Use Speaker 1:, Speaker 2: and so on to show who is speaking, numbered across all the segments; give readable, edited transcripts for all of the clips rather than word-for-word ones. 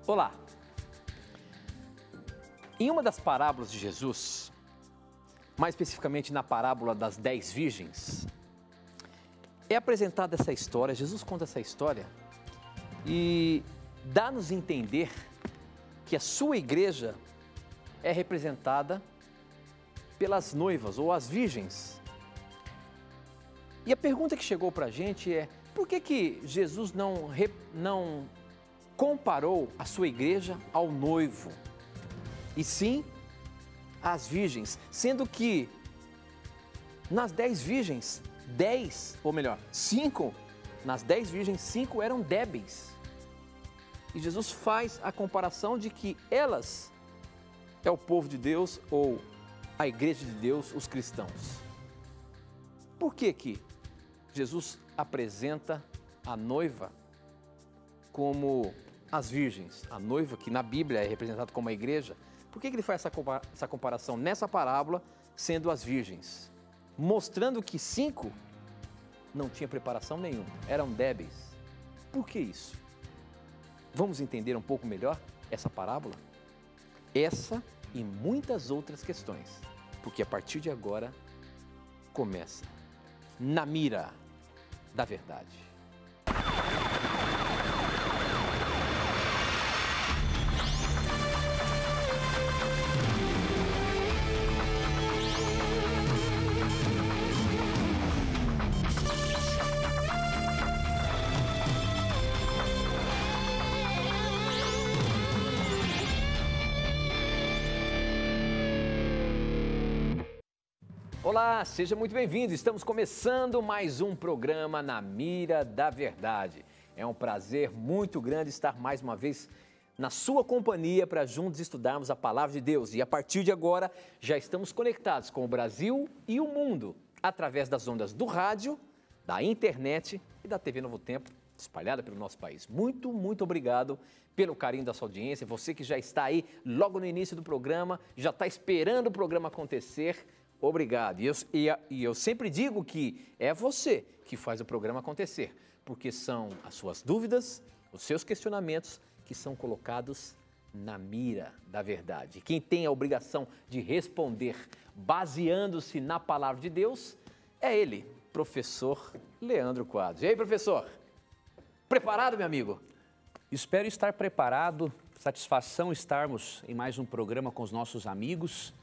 Speaker 1: Olá! Em uma das parábolas de Jesus, mais especificamente na parábola das 10 virgens, é apresentada essa história, Jesus conta essa história e dá-nos a entender que a sua igreja é representada pelas noivas ou as virgens. E a pergunta que chegou para a gente é, por que Jesus não comparou a sua igreja ao noivo, e sim às virgens, sendo que nas 10 virgens, 5, nas 10 virgens, 5 eram débeis. E Jesus faz a comparação de que elas é o povo de Deus ou a igreja de Deus, os cristãos. Por que Jesus apresenta a noiva como as virgens? A noiva, que na Bíblia é representada como a igreja, por que ele faz essa comparação nessa parábola, sendo as virgens? Mostrando que 5 não tinha preparação nenhuma, eram débeis. Por que isso? Vamos entender um pouco melhor essa parábola? Essa e muitas outras questões, porque a partir de agora começa Na Mira da Verdade. Olá, seja muito bem-vindo. Estamos começando mais um programa Na Mira da Verdade. É um prazer muito grande estar mais uma vez na sua companhia para juntos estudarmos a Palavra de Deus. E a partir de agora já estamos conectados com o Brasil e o mundo através das ondas do rádio, da internet e da TV Novo Tempo, espalhada pelo nosso país. Muito, muito obrigado pelo carinho da sua audiência. Você que já está aí logo no início do programa, já está esperando o programa acontecer. Obrigado. E eu sempre digo que é você que faz o programa acontecer, porque são as suas dúvidas, os seus questionamentos que são colocados na mira da verdade. Quem tem a obrigação de responder baseando-se na palavra de Deus é ele, professor Leandro Quadros. E aí, professor? Preparado, meu amigo?
Speaker 2: Espero estar preparado. Satisfação estarmos em mais um programa com os nossos amigos.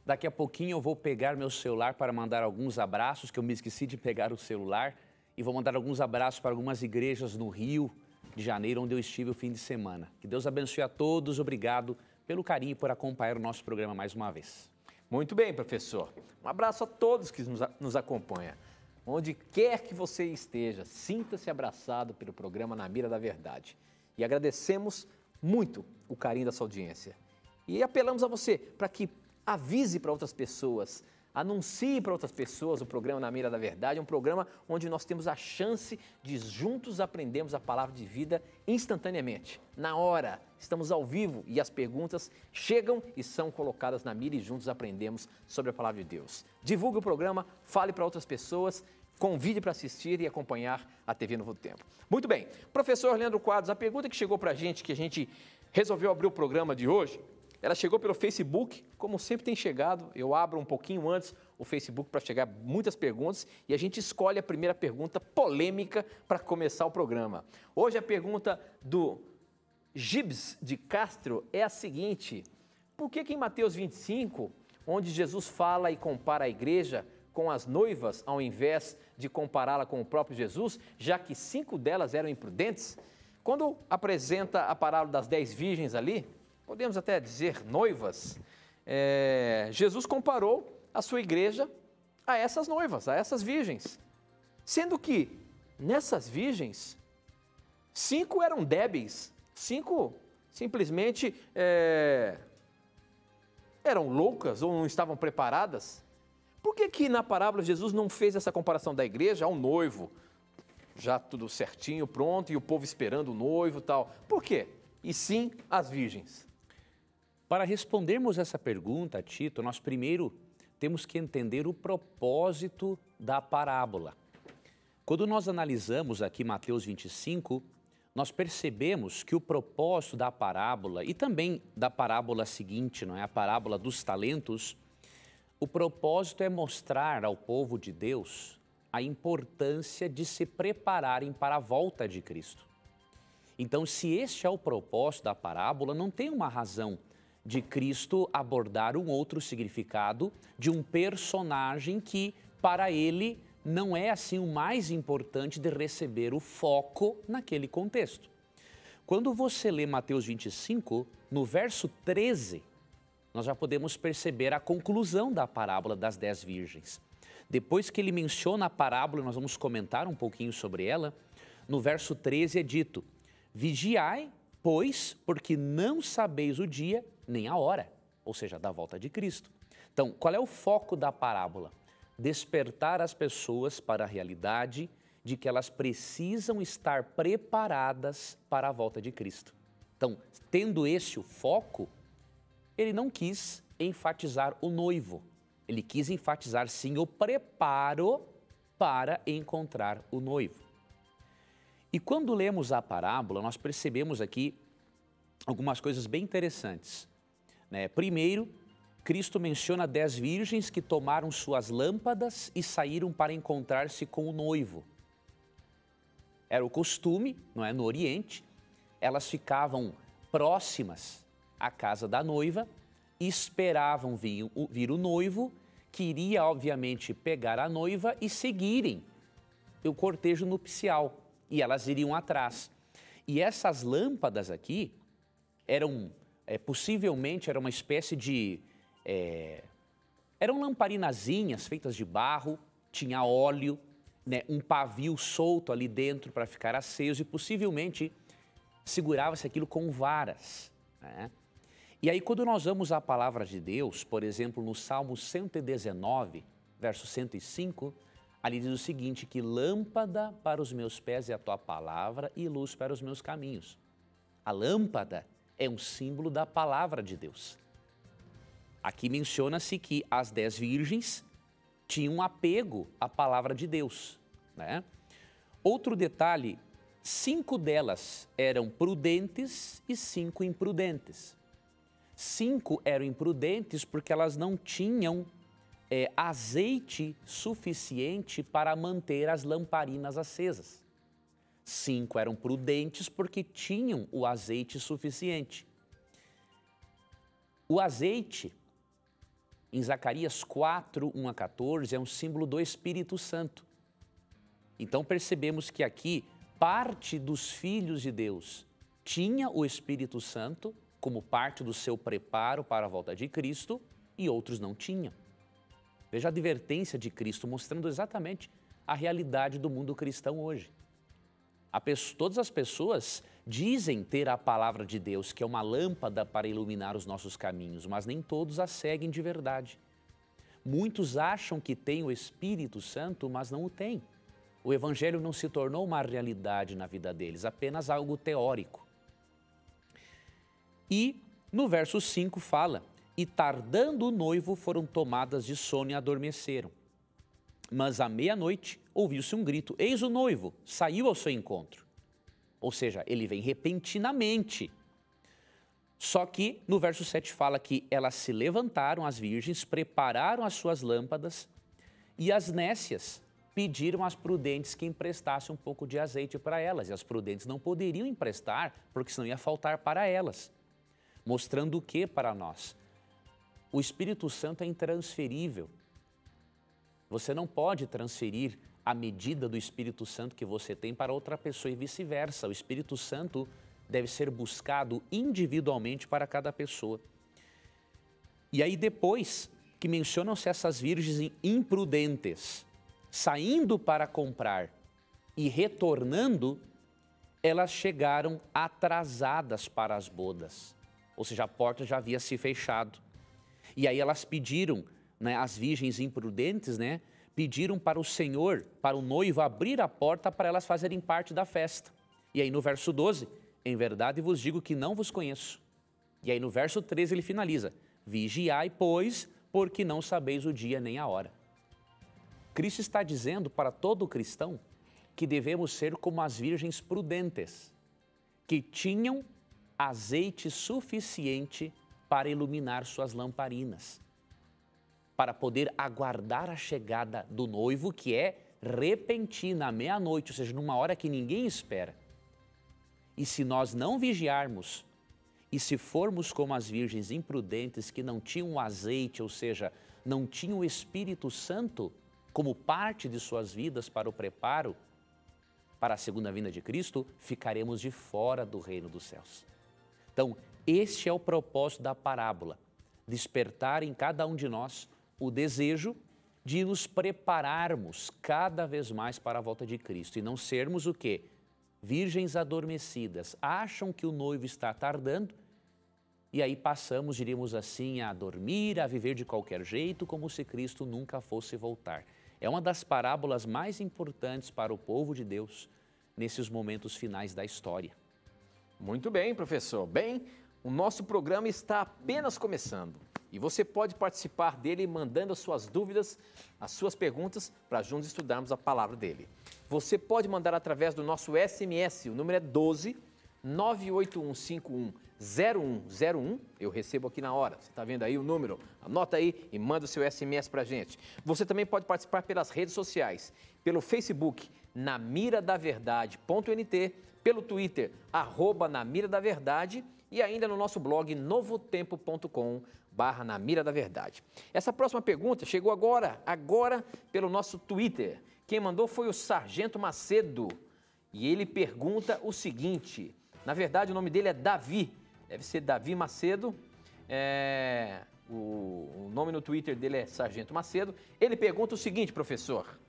Speaker 2: Daqui a pouquinho eu vou pegar meu celular para mandar alguns abraços, que eu me esqueci de pegar o celular, e vou mandar alguns abraços para algumas igrejas no Rio de Janeiro, onde eu estive o fim de semana. Que Deus abençoe a todos, obrigado pelo carinho por acompanhar o nosso programa mais uma vez.
Speaker 1: Muito bem, professor. Um abraço a todos que nos acompanham. Onde quer que você esteja, sinta-se abraçado pelo programa Na Mira da Verdade. E agradecemos muito o carinho da sua audiência. E apelamos a você para que avise para outras pessoas, anuncie para outras pessoas o programa Na Mira da Verdade. É um programa onde nós temos a chance de juntos aprendermos a palavra de vida instantaneamente, na hora. Estamos ao vivo e as perguntas chegam e são colocadas na mira e juntos aprendemos sobre a palavra de Deus. Divulgue o programa, fale para outras pessoas, convide para assistir e acompanhar a TV Novo Tempo. Muito bem, professor Leandro Quadros, a pergunta que chegou para a gente, que a gente resolveu abrir o programa de hoje, ela chegou pelo Facebook, como sempre tem chegado. Eu abro um pouquinho antes o Facebook para chegar muitas perguntas e a gente escolhe a primeira pergunta polêmica para começar o programa. Hoje a pergunta do Gibbs de Castro é a seguinte: por que em Mateus 25, onde Jesus fala e compara a igreja com as noivas, ao invés de compará-la com o próprio Jesus, já que 5 delas eram imprudentes? Quando apresenta a parábola das 10 virgens ali, podemos até dizer noivas, Jesus comparou a sua igreja a essas noivas, a essas virgens. Sendo que nessas virgens, 5 eram débeis, 5 simplesmente eram loucas ou não estavam preparadas. Por que na parábola Jesus não fez essa comparação da igreja ao noivo? Já tudo certinho, pronto, e o povo esperando o noivo e tal. Por quê? E sim as virgens.
Speaker 2: Para respondermos essa pergunta, Tito, nós primeiro temos que entender o propósito da parábola. Quando nós analisamos aqui Mateus 25, nós percebemos que o propósito da parábola e também da parábola seguinte, não é? A parábola dos talentos, o propósito é mostrar ao povo de Deus a importância de se prepararem para a volta de Cristo. Então, se este é o propósito da parábola, não tem uma razão de Cristo abordar um outro significado de um personagem que, para ele, não é assim o mais importante de receber o foco naquele contexto. Quando você lê Mateus 25, no verso 13, nós já podemos perceber a conclusão da parábola das 10 virgens. Depois que ele menciona a parábola, nós vamos comentar um pouquinho sobre ela, no verso 13 é dito: vigiai, pois, porque não sabeis o dia nem a hora, ou seja, da volta de Cristo. Então, qual é o foco da parábola? Despertar as pessoas para a realidade de que elas precisam estar preparadas para a volta de Cristo. Então, tendo esse o foco, ele não quis enfatizar o noivo, ele quis enfatizar sim o preparo para encontrar o noivo. E quando lemos a parábola, nós percebemos aqui algumas coisas bem interessantes, né? Primeiro, Cristo menciona 10 virgens que tomaram suas lâmpadas e saíram para encontrar-se com o noivo. Era o costume, não é, no Oriente, elas ficavam próximas à casa da noiva e esperavam vir o noivo, que iria, obviamente, pegar a noiva e seguirem o cortejo nupcial, e elas iriam atrás. E essas lâmpadas aqui eram, possivelmente, era uma espécie de... eram lamparinazinhas feitas de barro, tinha óleo, né, um pavio solto ali dentro para ficar aceso e possivelmente segurava-se aquilo com varas, né? E aí quando nós vamos à palavra de Deus, por exemplo, no Salmo 119, verso 105, ali diz o seguinte, que lâmpada para os meus pés é a tua palavra e luz para os meus caminhos. A lâmpada é um símbolo da palavra de Deus. Aqui menciona-se que as 10 virgens tinham um apego à palavra de Deus, né? Outro detalhe, 5 delas eram prudentes e 5 imprudentes. 5 eram imprudentes porque elas não tinham azeite suficiente para manter as lamparinas acesas. 5 eram prudentes porque tinham o azeite suficiente. O azeite, em Zacarias 4, 1 a 14, é um símbolo do Espírito Santo. Então percebemos que aqui parte dos filhos de Deus tinha o Espírito Santo como parte do seu preparo para a volta de Cristo e outros não tinham. Veja a advertência de Cristo mostrando exatamente a realidade do mundo cristão hoje. Todas as pessoas dizem ter a palavra de Deus, que é uma lâmpada para iluminar os nossos caminhos, mas nem todos a seguem de verdade. Muitos acham que têm o Espírito Santo, mas não o têm. O Evangelho não se tornou uma realidade na vida deles, apenas algo teórico. E no verso 5 fala, e tardando o noivo foram tomadas de sono e adormeceram. Mas à meia-noite ouviu-se um grito, eis o noivo, saiu ao seu encontro. Ou seja, ele vem repentinamente. Só que no verso 7 fala que elas se levantaram, as virgens, prepararam as suas lâmpadas e as nécias pediram às prudentes que emprestassem um pouco de azeite para elas. E as prudentes não poderiam emprestar, porque senão ia faltar para elas. Mostrando o que para nós? O Espírito Santo é intransferível. Você não pode transferir a medida do Espírito Santo que você tem para outra pessoa e vice-versa. O Espírito Santo deve ser buscado individualmente para cada pessoa. E aí depois que mencionam-se essas virgens imprudentes, saindo para comprar e retornando, elas chegaram atrasadas para as bodas. Ou seja, a porta já havia se fechado. E aí elas pediram, né, as virgens imprudentes, né, pediram para o Senhor, para o noivo, abrir a porta para elas fazerem parte da festa. E aí no verso 12, em verdade vos digo que não vos conheço. E aí no verso 13 ele finaliza, vigiai, pois, porque não sabeis o dia nem a hora. Cristo está dizendo para todo cristão que devemos ser como as virgens prudentes. que tinham azeite suficiente para iluminar suas lamparinas, para poder aguardar a chegada do noivo, que é repentina, à meia-noite, ou seja, numa hora que ninguém espera. E se nós não vigiarmos, e se formos como as virgens imprudentes que não tinham azeite, ou seja, não tinham o Espírito Santo como parte de suas vidas para o preparo para a segunda vinda de Cristo, ficaremos de fora do reino dos céus. Então, este é o propósito da parábola, despertar em cada um de nós o desejo de nos prepararmos cada vez mais para a volta de Cristo e não sermos o quê? Virgens adormecidas, acham que o noivo está tardando e aí passamos, diríamos assim, a dormir, a viver de qualquer jeito, como se Cristo nunca fosse voltar. É uma das parábolas mais importantes para o povo de Deus nesses momentos finais da história.
Speaker 1: Muito bem, professor. Bem, o nosso programa está apenas começando e você pode participar dele mandando as suas dúvidas, as suas perguntas, para juntos estudarmos a palavra dele. Você pode mandar através do nosso SMS, o número é 12 981510101. Eu recebo aqui na hora. Você está vendo aí o número? Anota aí e manda o seu SMS para a gente. Você também pode participar pelas redes sociais, pelo Facebook, namiradaverdade.nt, pelo Twitter, @namiradaverdade e ainda no nosso blog novotempo.com/namiradaverdade. Essa próxima pergunta chegou agora pelo nosso Twitter. Quem mandou foi o Sargento Macedo e ele pergunta o seguinte, na verdade o nome dele é Davi, deve ser Davi Macedo, o nome no Twitter dele é Sargento Macedo. Ele pergunta o seguinte, professor: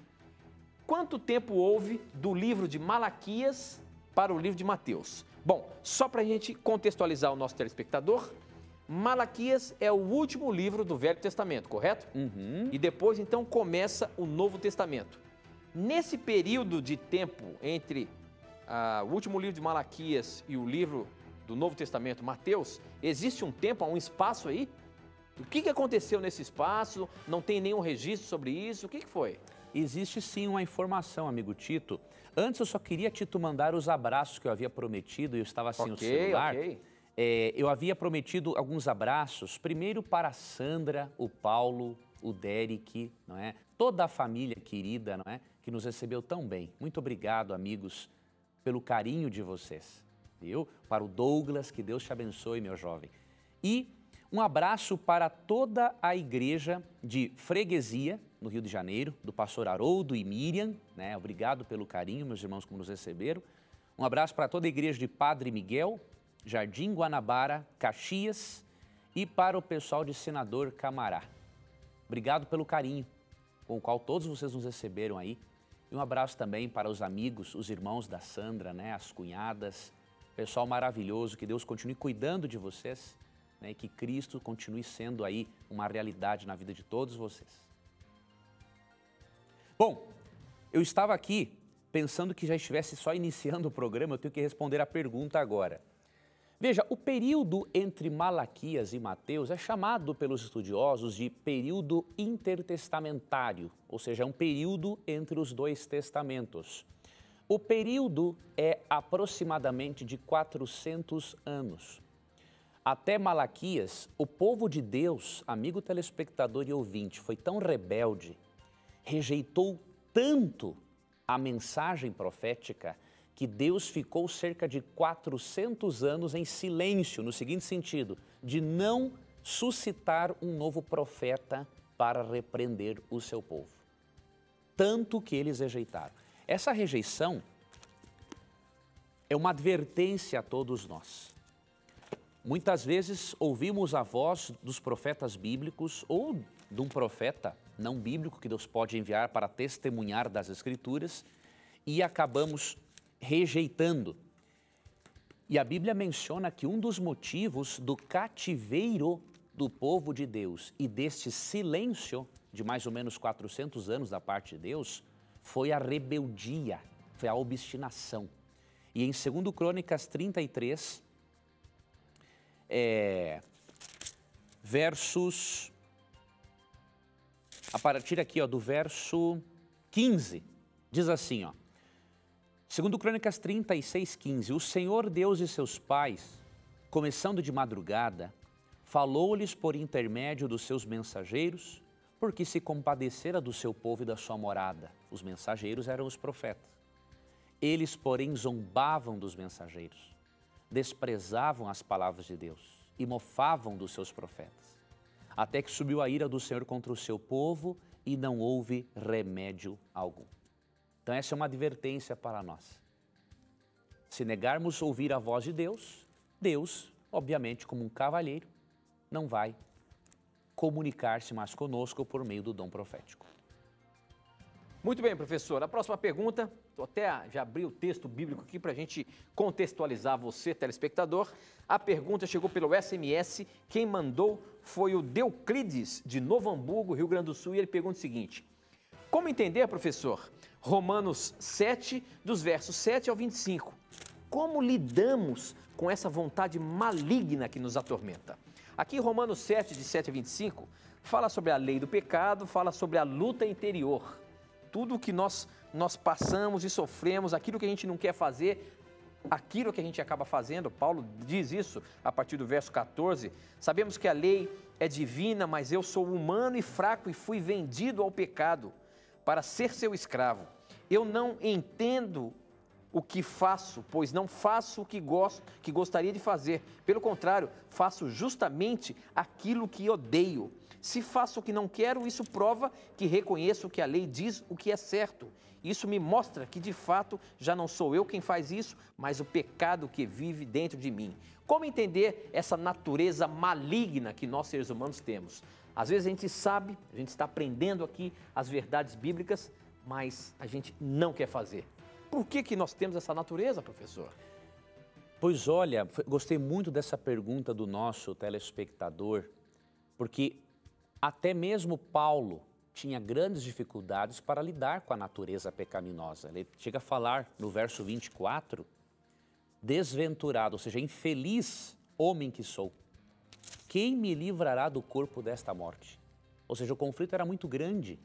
Speaker 1: quanto tempo houve do livro de Malaquias para o livro de Mateus? Bom, só para a gente contextualizar o nosso telespectador, Malaquias é o último livro do Velho Testamento, correto? E depois, então, começa o Novo Testamento. Nesse período de tempo entre o último livro de Malaquias e o livro do Novo Testamento, Mateus, existe um tempo, um espaço aí? O que aconteceu nesse espaço? Não tem nenhum registro sobre isso? O que foi?
Speaker 2: Existe sim uma informação, amigo Tito. Antes eu só queria, Tito, mandar os abraços que eu havia prometido e eu estava sem o celular. Eu havia prometido alguns abraços, primeiro para a Sandra, o Paulo, o Derek, não é? Toda a família querida, não é? Que nos recebeu tão bem. Muito obrigado, amigos, pelo carinho de vocês, viu? Para o Douglas, que Deus te abençoe, meu jovem. E um abraço para toda a igreja de Freguesia, no Rio de Janeiro, do pastor Haroldo e Miriam, né? Obrigado pelo carinho, meus irmãos, como nos receberam. Um abraço para toda a igreja de Padre Miguel, Jardim Guanabara, Caxias, e para o pessoal de Senador Camará. Obrigado pelo carinho com o qual todos vocês nos receberam aí. E um abraço também para os amigos, os irmãos da Sandra, né? As cunhadas, pessoal maravilhoso, que Deus continue cuidando de vocês, né? E que Cristo continue sendo aí uma realidade na vida de todos vocês. Bom, eu estava aqui pensando que já estivesse só iniciando o programa, eu tenho que responder a pergunta agora. Veja, o período entre Malaquias e Mateus é chamado pelos estudiosos de período intertestamentário, ou seja, é um período entre os dois testamentos. O período é aproximadamente de 400 anos. Até Malaquias, o povo de Deus, amigo telespectador e ouvinte, foi tão rebelde, rejeitou tanto a mensagem profética, que Deus ficou cerca de 400 anos em silêncio, no seguinte sentido, de não suscitar um novo profeta para repreender o seu povo. Tanto que eles rejeitaram. Essa rejeição é uma advertência a todos nós. Muitas vezes ouvimos a voz dos profetas bíblicos ou de um profeta não bíblico que Deus pode enviar para testemunhar das Escrituras e acabamos rejeitando. E a Bíblia menciona que um dos motivos do cativeiro do povo de Deus e deste silêncio de mais ou menos 400 anos da parte de Deus foi a rebeldia, foi a obstinação. E em 2 Crônicas 33, versos, a partir aqui do verso 15, diz assim, Segundo Crônicas 36:15, o Senhor Deus de seus pais, começando de madrugada, falou-lhes por intermédio dos seus mensageiros, porque se compadecera do seu povo e da sua morada. Os mensageiros eram os profetas. Eles, porém, zombavam dos mensageiros, desprezavam as palavras de Deus e mofavam dos seus profetas. Até que subiu a ira do Senhor contra o seu povo e não houve remédio algum. Então essa é uma advertência para nós. Se negarmos ouvir a voz de Deus, Deus, obviamente, como um cavalheiro, não vai comunicar-se mais conosco por meio do dom profético.
Speaker 1: Muito bem, professor. A próxima pergunta, já abri o texto bíblico aqui para a gente contextualizar você, telespectador. A pergunta chegou pelo SMS, quem mandou foi o Deuclides, de Novo Hamburgo, Rio Grande do Sul, e ele pergunta o seguinte: como entender, professor, Romanos 7, dos versos 7 ao 25? Como lidamos com essa vontade maligna que nos atormenta? Aqui, Romanos 7, de 7 a 25, fala sobre a lei do pecado, fala sobre a luta interior. Tudo o que nós passamos e sofremos, aquilo que a gente não quer fazer, aquilo que a gente acaba fazendo. Paulo diz isso a partir do verso 14. Sabemos que a lei é divina, mas eu sou humano e fraco e fui vendido ao pecado para ser seu escravo. Eu não entendo o que faço, pois não faço o que gostaria de fazer. Pelo contrário, faço justamente aquilo que odeio. Se faço o que não quero, isso prova que reconheço que a lei diz o que é certo. Isso me mostra que, de fato, já não sou eu quem faz isso, mas o pecado que vive dentro de mim. Como entender essa natureza maligna que nós, seres humanos, temos? Às vezes a gente sabe, a gente está aprendendo aqui as verdades bíblicas, mas a gente não quer fazer. Por que nós temos essa natureza, professor?
Speaker 2: Pois olha, gostei muito dessa pergunta do nosso telespectador, porque até mesmo Paulo tinha grandes dificuldades para lidar com a natureza pecaminosa. Ele chega a falar no verso 24, desventurado, ou seja, infeliz homem que sou, quem me livrará do corpo desta morte? Ou seja, o conflito era muito grande.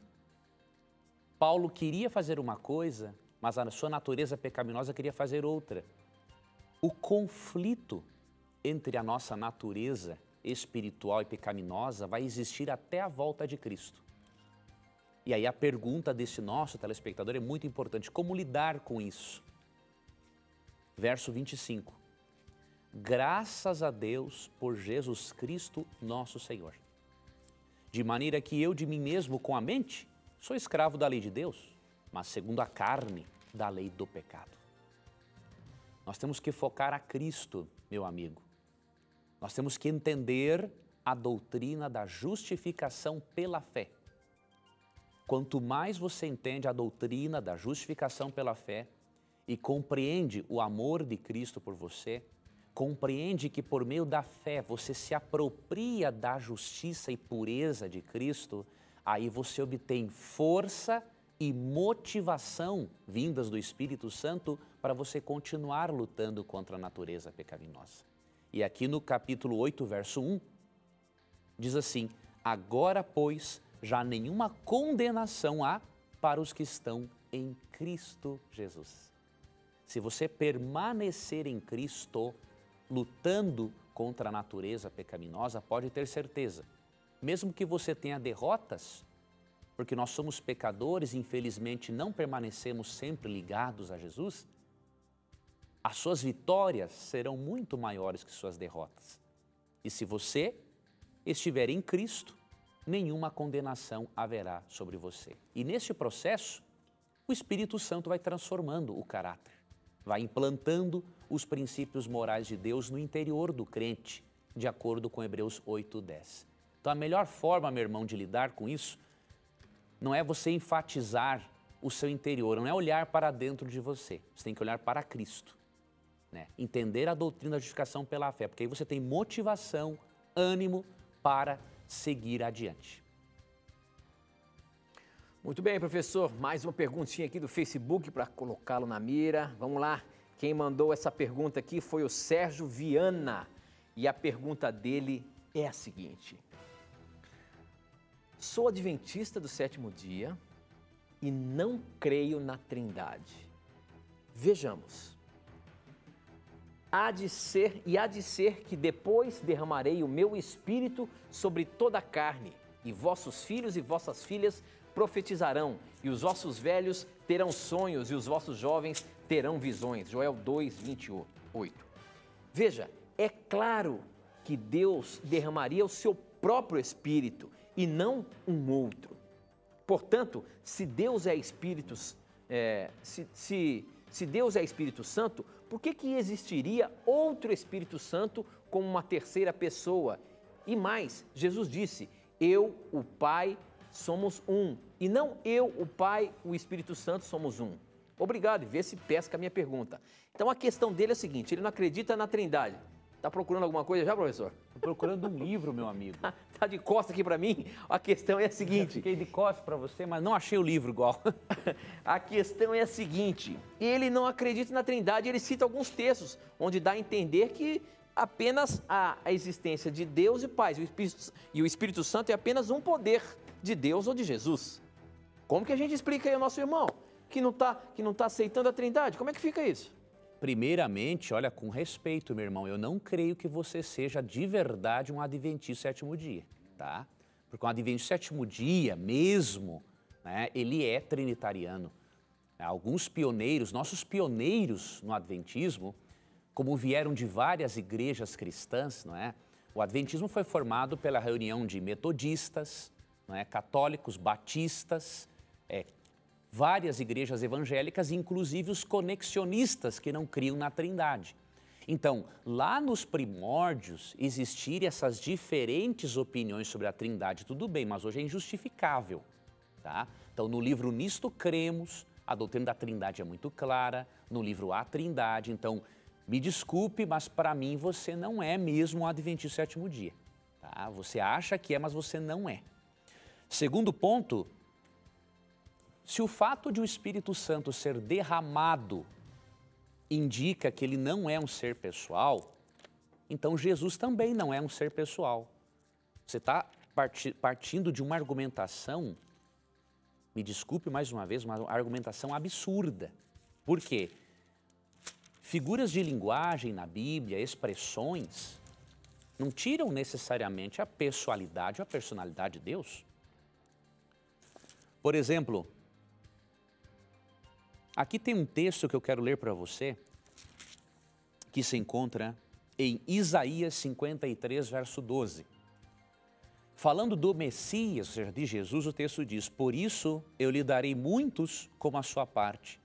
Speaker 2: Paulo queria fazer uma coisa, mas a sua natureza pecaminosa queria fazer outra. O conflito entre a nossa natureza espiritual e pecaminosa vai existir até a volta de Cristo. E aí a pergunta desse nosso telespectador é muito importante: como lidar com isso? Verso 25. Graças a Deus por Jesus Cristo, nosso Senhor. De maneira que eu de mim mesmo com a mente sou escravo da lei de Deus, mas segundo a carne, da lei do pecado. Nós temos que focar a Cristo, meu amigo. Nós temos que entender a doutrina da justificação pela fé. Quanto mais você entende a doutrina da justificação pela fé e compreende o amor de Cristo por você, compreende que por meio da fé você se apropria da justiça e pureza de Cristo, aí você obtém força e motivação vindas do Espírito Santo para você continuar lutando contra a natureza pecaminosa. E aqui no capítulo 8, verso 1, diz assim: agora, pois, já nenhuma condenação há para os que estão em Cristo Jesus. Se você permanecer em Cristo, lutando contra a natureza pecaminosa, pode ter certeza, mesmo que você tenha derrotas, porque nós somos pecadores e infelizmente não permanecemos sempre ligados a Jesus, as suas vitórias serão muito maiores que suas derrotas. E se você estiver em Cristo, nenhuma condenação haverá sobre você. E neste processo, o Espírito Santo vai transformando o caráter, vai implantando os princípios morais de Deus no interior do crente, de acordo com Hebreus 8:10. Então a melhor forma, meu irmão, de lidar com isso não é você enfatizar o seu interior, não é olhar para dentro de você. Você tem que olhar para Cristo, né? Entender a doutrina da justificação pela fé, porque aí você tem motivação, ânimo para seguir adiante.
Speaker 1: Muito bem, professor. Mais uma perguntinha aqui do Facebook para colocá-lo na mira. Vamos lá. Quem mandou essa pergunta aqui foi o Sérgio Viana. E a pergunta dele é a seguinte: sou adventista do sétimo dia e não creio na Trindade. Vejamos. Há de ser que depois derramarei o meu espírito sobre toda a carne, e vossos filhos e vossas filhas profetizarão, e os vossos velhos terão sonhos, e os vossos jovens terão visões. Joel 2, 28. Veja, é claro que Deus derramaria o seu próprio espírito e não um outro. Portanto, se Deus é Espírito, se Deus é Espírito Santo, por que existiria outro Espírito Santo como uma terceira pessoa? E mais, Jesus disse, eu, o Pai, somos um. E não eu, o Pai, o Espírito Santo somos um. Obrigado, e vê se pesca a minha pergunta. Então a questão dele é a seguinte, ele não acredita na Trindade. Está procurando alguma coisa já, professor?
Speaker 2: Estou procurando um livro, meu amigo.
Speaker 1: Está de costa aqui para mim? A questão é a seguinte...
Speaker 2: Fiquei de costas para você, mas não achei o livro igual.
Speaker 1: A questão é a seguinte, ele não acredita na Trindade, ele cita alguns textos, onde dá a entender que apenas a existência de Deus e Pai e o Espírito Santo é apenas um poder de Deus ou de Jesus. Como que a gente explica aí ao nosso irmão que não tá aceitando a Trindade? Como é que fica isso?
Speaker 2: Primeiramente, olha, com respeito, meu irmão, eu não creio que você seja de verdade um adventista sétimo dia, tá? Porque um adventista sétimo dia mesmo, né, ele é trinitariano. Alguns pioneiros, nossos pioneiros no adventismo, como vieram de várias igrejas cristãs, não é? O adventismo foi formado pela reunião de metodistas, não é? Católicos, batistas, várias igrejas evangélicas, inclusive os conexionistas que não criam na Trindade. Então, lá nos primórdios, existirem essas diferentes opiniões sobre a Trindade, tudo bem, mas hoje é injustificável, tá? Então, no livro Nisto Cremos, a doutrina da Trindade é muito clara, no livro A Trindade, então, me desculpe, mas para mim você não é mesmo um adventista sétimo dia, tá? Você acha que é, mas você não é. Segundo ponto, se o fato de o Espírito Santo ser derramado indica que ele não é um ser pessoal, então Jesus também não é um ser pessoal. Você está partindo de uma argumentação, me desculpe mais uma vez, uma argumentação absurda. Por quê? Figuras de linguagem na Bíblia, expressões, não tiram necessariamente a pessoalidade ou a personalidade de Deus. Por exemplo, aqui tem um texto que eu quero ler para você, que se encontra em Isaías 53, verso 12. Falando do Messias, ou seja, de Jesus, o texto diz, por isso eu lhe darei muitos como a sua parte,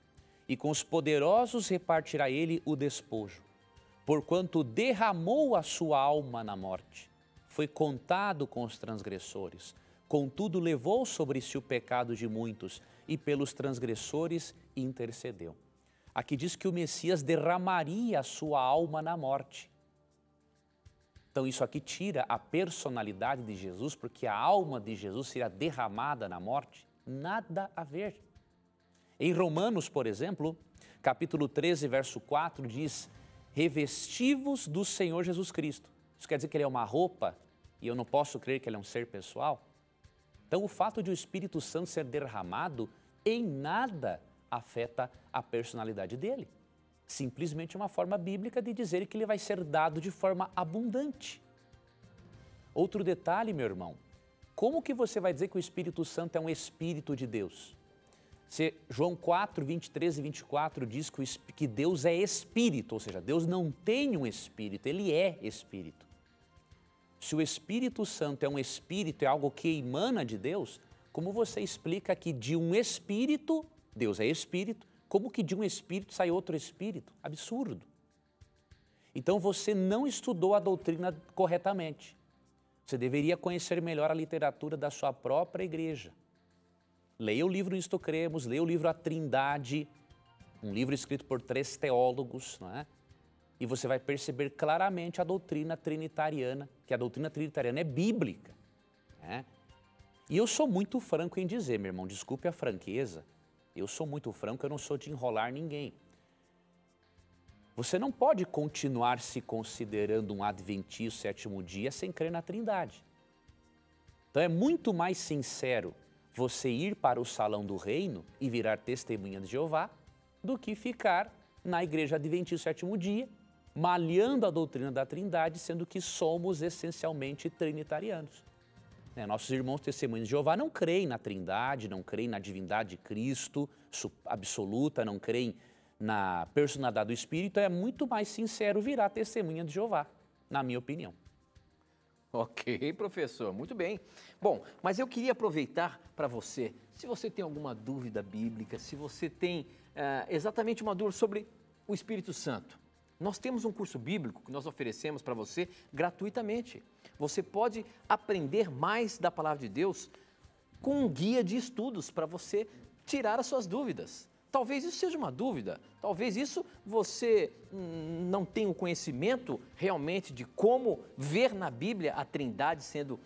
Speaker 2: e com os poderosos repartirá ele o despojo, porquanto derramou a sua alma na morte, foi contado com os transgressores, contudo levou sobre si o pecado de muitos, e pelos transgressores intercedeu. Aqui diz que o Messias derramaria a sua alma na morte. Então isso aqui tira a personalidade de Jesus, porque a alma de Jesus seria derramada na morte? Nada a ver. Em Romanos, por exemplo, capítulo 13, verso 4, diz, revesti-vos do Senhor Jesus Cristo. Isso quer dizer que ele é uma roupa e eu não posso crer que ele é um ser pessoal? Então o fato de o Espírito Santo ser derramado em nada afeta a personalidade dele. Simplesmente uma forma bíblica de dizer que ele vai ser dado de forma abundante. Outro detalhe, meu irmão, como que você vai dizer que o Espírito Santo é um Espírito de Deus? João 4, 23 e 24 diz que Deus é Espírito, ou seja, Deus não tem um Espírito, ele é Espírito. Se o Espírito Santo é um Espírito, é algo que emana de Deus, como você explica que de um Espírito, Deus é Espírito, como que de um Espírito sai outro Espírito? Absurdo. Então você não estudou a doutrina corretamente. Você deveria conhecer melhor a literatura da sua própria igreja. Leia o livro Nisto Cremos, leia o livro A Trindade, um livro escrito por 3 teólogos, não é? E você vai perceber claramente a doutrina trinitariana, que a doutrina trinitariana é bíblica, né? E eu sou muito franco em dizer, meu irmão, desculpe a franqueza, eu sou muito franco, eu não sou de enrolar ninguém. Você não pode continuar se considerando um adventista sétimo dia sem crer na Trindade. Então é muito mais sincero você ir para o salão do reino e virar testemunha de Jeová do que ficar na Igreja Adventista do Sétimo Dia, malhando a doutrina da Trindade, sendo que somos essencialmente trinitarianos. Nossos irmãos testemunhos de Jeová não creem na Trindade, não creem na divindade de Cristo absoluta, não creem na personalidade do Espírito. É muito mais sincero virar testemunha de Jeová, na minha opinião.
Speaker 1: Ok, professor, muito bem. Bom, mas eu queria aproveitar para você, se você tem alguma dúvida bíblica, se você tem exatamente uma dúvida sobre o Espírito Santo, nós temos um curso bíblico que nós oferecemos para você gratuitamente. Você pode aprender mais da palavra de Deus com um guia de estudos para você tirar as suas dúvidas. Talvez isso seja uma dúvida, talvez isso você não tenha o conhecimento realmente de como ver na Bíblia a Trindade sendo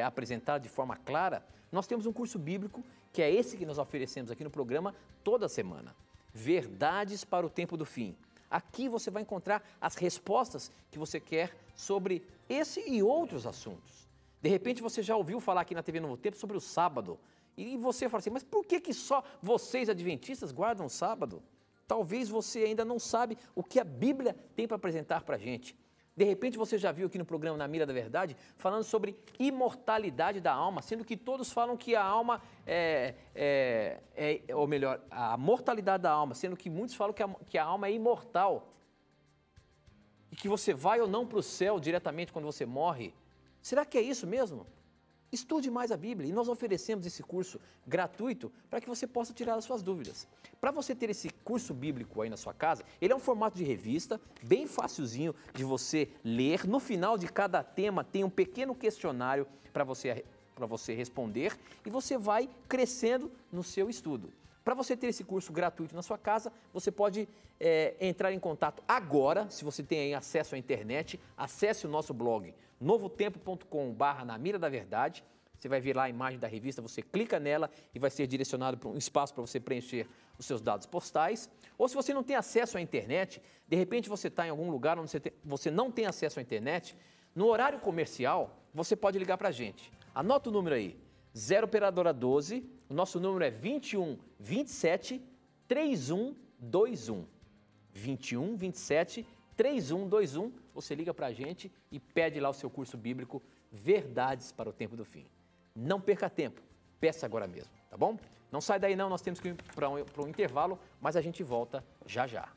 Speaker 1: apresentada de forma clara. Nós temos um curso bíblico que é esse que nós oferecemos aqui no programa toda semana. Verdades para o tempo do fim. Aqui você vai encontrar as respostas que você quer sobre esse e outros assuntos. De repente você já ouviu falar aqui na TV Novo Tempo sobre o sábado. E você fala assim, mas por que só vocês adventistas guardam o sábado? Talvez você ainda não sabe o que a Bíblia tem para apresentar para a gente. De repente você já viu aqui no programa Na Mira da Verdade, falando sobre imortalidade da alma, sendo que todos falam que a alma ou melhor, a mortalidade da alma, sendo que muitos falam que a alma é imortal. E que você vai ou não para o céu diretamente quando você morre. Será que é isso mesmo? Estude mais a Bíblia e nós oferecemos esse curso gratuito para que você possa tirar as suas dúvidas. Para você ter esse curso bíblico aí na sua casa, ele é um formato de revista, bem facilzinho de você ler. No final de cada tema tem um pequeno questionário para você responder e você vai crescendo no seu estudo. Para você ter esse curso gratuito na sua casa, você pode entrar em contato agora, se você tem aí acesso à internet, acesse o nosso blog novotempo.com/na mira da verdade. Você vai ver lá a imagem da revista, você clica nela e vai ser direcionado para um espaço para você preencher os seus dados postais. Ou se você não tem acesso à internet, de repente você está em algum lugar onde você não tem acesso à internet, no horário comercial, você pode ligar para a gente. Anota o número aí, 0 operadora 12, o nosso número é 21 27 3121. 21 27 3121, você liga para a gente e pede lá o seu curso bíblico Verdades para o Tempo do Fim. Não perca tempo, peça agora mesmo, tá bom? Não sai daí não, nós temos que ir para um intervalo, mas a gente volta já já.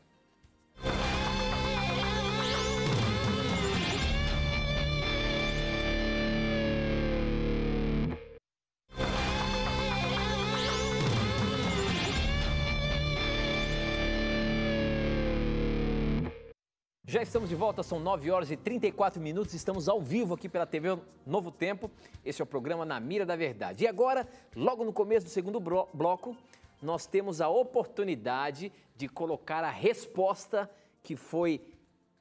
Speaker 1: Já estamos de volta, são 9 horas e 34 minutos, estamos ao vivo aqui pela TV Novo Tempo, esse é o programa Na Mira da Verdade. E agora, logo no começo do segundo bloco, nós temos a oportunidade de colocar a resposta que foi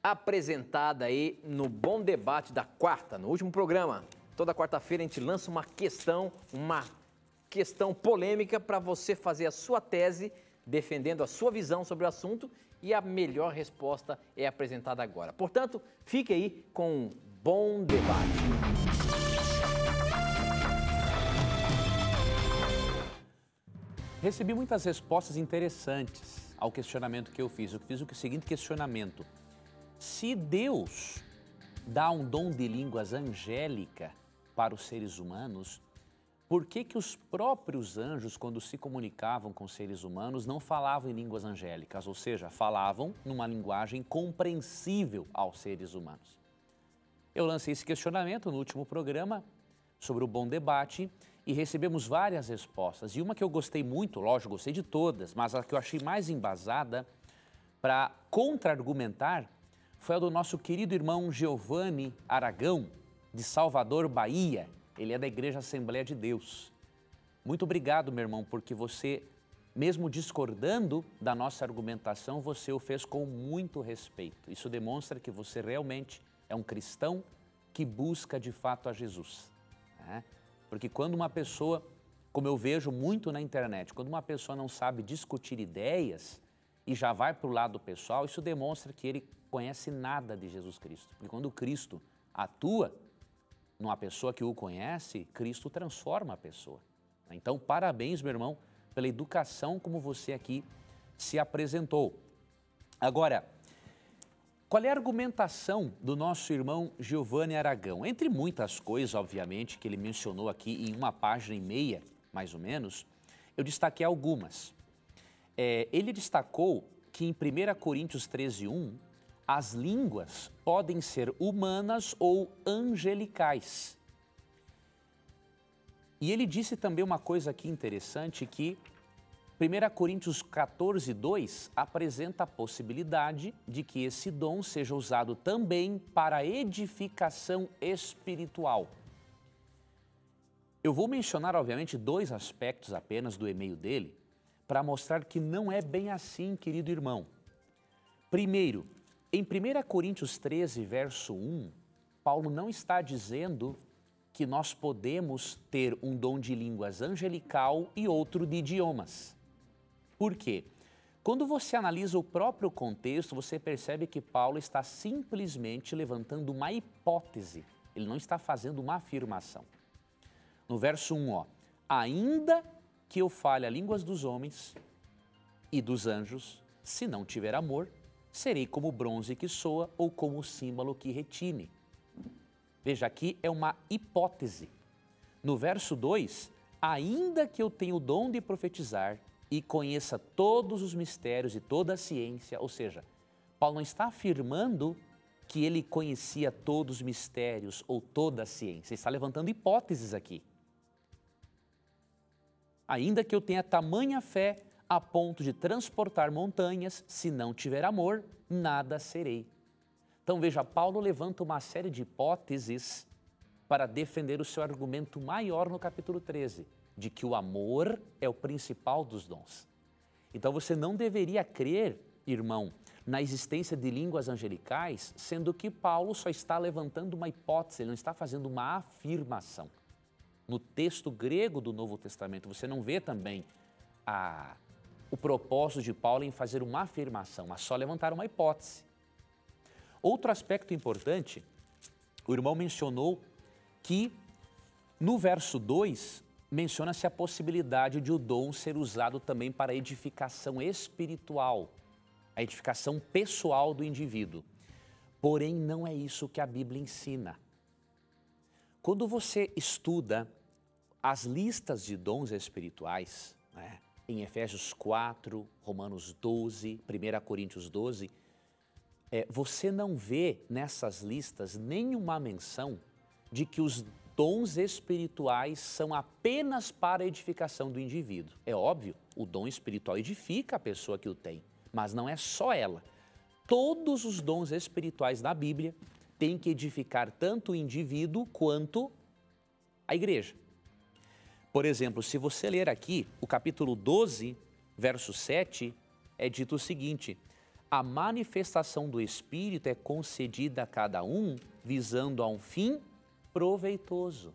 Speaker 1: apresentada aí no Bom Debate da quarta, no último programa. Toda quarta-feira a gente lança uma questão polêmica para você fazer a sua tese, defendendo a sua visão sobre o assunto, e a melhor resposta é apresentada agora. Portanto, fique aí com um Bom Debate.
Speaker 2: Recebi muitas respostas interessantes ao questionamento que eu fiz. Eu fiz o seguinte questionamento: se Deus dá um dom de línguas angélica para os seres humanos, por que os próprios anjos, quando se comunicavam com seres humanos, não falavam em línguas angélicas, ou seja, falavam numa linguagem compreensível aos seres humanos? Eu lancei esse questionamento no último programa sobre o Bom Debate e recebemos várias respostas. E uma que eu gostei muito, lógico, gostei de todas, mas a que eu achei mais embasada para contra-argumentar foi a do nosso querido irmão Giovanni Aragão, de Salvador, Bahia. Ele é da Igreja Assembleia de Deus. Muito obrigado, meu irmão, porque você, mesmo discordando da nossa argumentação, você o fez com muito respeito. Isso demonstra que você realmente é um cristão que busca de fato a Jesus. Né? Porque quando uma pessoa, como eu vejo muito na internet, quando uma pessoa não sabe discutir ideias e já vai para o lado pessoal, isso demonstra que ele conhece nada de Jesus Cristo. Porque quando Cristo atua numa pessoa que o conhece, Cristo transforma a pessoa. Então, parabéns, meu irmão, pela educação como você aqui se apresentou. Agora, qual é a argumentação do nosso irmão Giovanni Aragão? Entre muitas coisas, obviamente, que ele mencionou aqui em 1,5 página, mais ou menos, eu destaquei algumas. Ele destacou que em 1 Coríntios 13:1, as línguas podem ser humanas ou angelicais. E ele disse também uma coisa aqui interessante, que 1 Coríntios 14:2 apresenta a possibilidade de que esse dom seja usado também para edificação espiritual. Eu vou mencionar, obviamente, 2 aspectos apenas do e-mail dele, para mostrar que não é bem assim, querido irmão. Primeiro, em 1 Coríntios 13, verso 1, Paulo não está dizendo que nós podemos ter um dom de línguas angelical e outro de idiomas. Por quê? Quando você analisa o próprio contexto, você percebe que Paulo está simplesmente levantando uma hipótese. Ele não está fazendo uma afirmação. No verso 1, ainda que eu fale a línguas dos homens e dos anjos, se não tiver amor, serei como o bronze que soa ou como o símbolo que retine. Veja, aqui é uma hipótese. No verso 2, ainda que eu tenha o dom de profetizar e conheça todos os mistérios e toda a ciência, ou seja, Paulo não está afirmando que ele conhecia todos os mistérios ou toda a ciência, ele está levantando hipóteses aqui. Ainda que eu tenha tamanha fé a ponto de transportar montanhas, se não tiver amor, nada serei. Então veja, Paulo levanta uma série de hipóteses para defender o seu argumento maior no capítulo 13, de que o amor é o principal dos dons. Então você não deveria crer, irmão, na existência de línguas angelicais, sendo que Paulo só está levantando uma hipótese, ele não está fazendo uma afirmação. No texto grego do Novo Testamento, você não vê também o propósito de Paulo em fazer uma afirmação, mas só levantar uma hipótese. Outro aspecto importante, o irmão mencionou que no verso 2, menciona-se a possibilidade de o dom ser usado também para a edificação espiritual, a edificação pessoal do indivíduo. Porém, não é isso que a Bíblia ensina. Quando você estuda as listas de dons espirituais, em Efésios 4, Romanos 12, 1 Coríntios 12, você não vê nessas listas nenhuma menção de que os dons espirituais são apenas para a edificação do indivíduo. É óbvio, o dom espiritual edifica a pessoa que o tem, mas não é só ela. Todos os dons espirituais da Bíblia têm que edificar tanto o indivíduo quanto a igreja. Por exemplo, se você ler aqui o capítulo 12, verso 7, é dito o seguinte: a manifestação do Espírito é concedida a cada um visando a um fim proveitoso.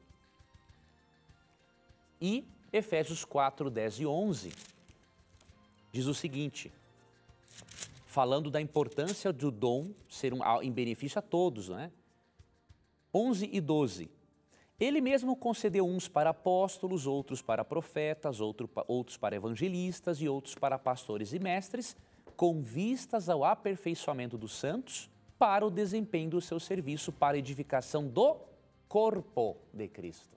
Speaker 2: E Efésios 4, 10 e 11 diz o seguinte, falando da importância do dom ser em benefício a todos, 11 e 12. Ele mesmo concedeu uns para apóstolos, outros para profetas, outros para evangelistas e outros para pastores e mestres, com vistas ao aperfeiçoamento dos santos, para o desempenho do seu serviço para a edificação do corpo de Cristo.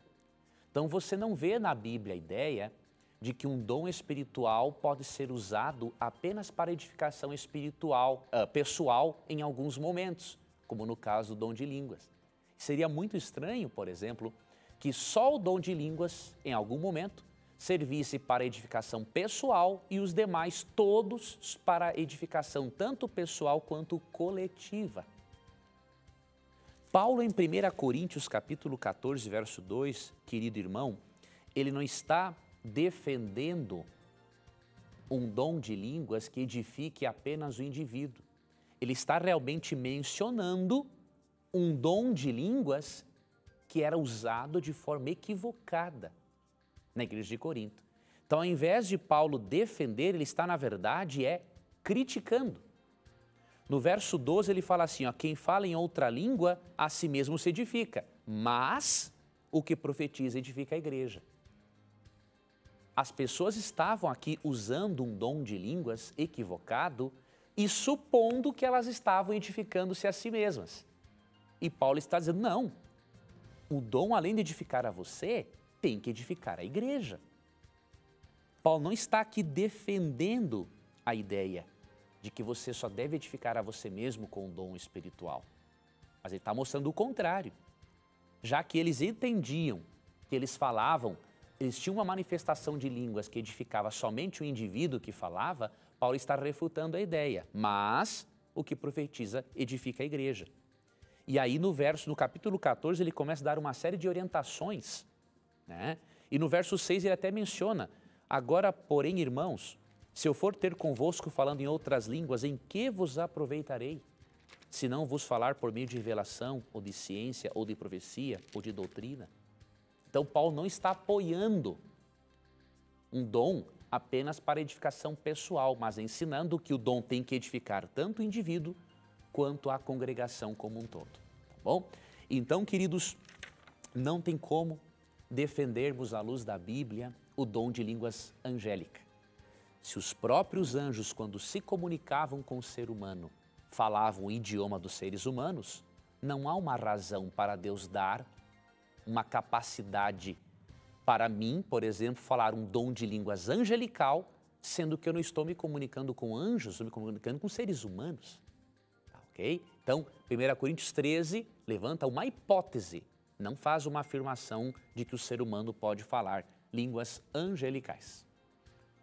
Speaker 2: Então você não vê na Bíblia a ideia de que um dom espiritual pode ser usado apenas para edificação espiritual, pessoal em alguns momentos, como no caso do dom de línguas. Seria muito estranho, por exemplo, que só o dom de línguas, em algum momento, servisse para edificação pessoal e os demais todos para edificação tanto pessoal quanto coletiva. Paulo, em 1 Coríntios capítulo 14, verso 2, querido irmão, ele não está defendendo um dom de línguas que edifique apenas o indivíduo. Ele está realmente mencionando um dom de línguas que era usado de forma equivocada na igreja de Corinto. Então, ao invés de Paulo defender, ele está, na verdade, criticando. No verso 12, ele fala assim, quem fala em outra língua, a si mesmo se edifica, mas o que profetiza edifica a igreja. As pessoas estavam aqui usando um dom de línguas equivocado e supondo que elas estavam edificando-se a si mesmas. E Paulo está dizendo, não, o dom, além de edificar a você, tem que edificar a igreja. Paulo não está aqui defendendo a ideia de que você só deve edificar a você mesmo com o dom espiritual. Mas ele está mostrando o contrário. Já que eles entendiam que eles falavam, eles tinham uma manifestação de línguas que edificava somente o indivíduo que falava, Paulo está refutando a ideia. Mas o que profetiza edifica a igreja. E aí no capítulo 14, ele começa a dar uma série de orientações, né? E no verso 6 ele até menciona, agora, porém, irmãos, se eu for ter convosco falando em outras línguas, em que vos aproveitarei? Se não vos falar por meio de revelação, ou de ciência, ou de profecia, ou de doutrina. Então, Paulo não está apoiando um dom apenas para edificação pessoal, mas ensinando que o dom tem que edificar tanto o indivíduo quanto a congregação como um todo. Tá bom? Então, queridos, não tem como defendermos à luz da Bíblia o dom de línguas angélicas. Se os próprios anjos, quando se comunicavam com o ser humano, falavam o idioma dos seres humanos, não há uma razão para Deus dar uma capacidade para mim, por exemplo, falar um dom de línguas angelical, sendo que eu não estou me comunicando com anjos, estou me comunicando com seres humanos. Tá, ok? Então, 1 Coríntios 13 levanta uma hipótese, não faz uma afirmação de que o ser humano pode falar línguas angelicais.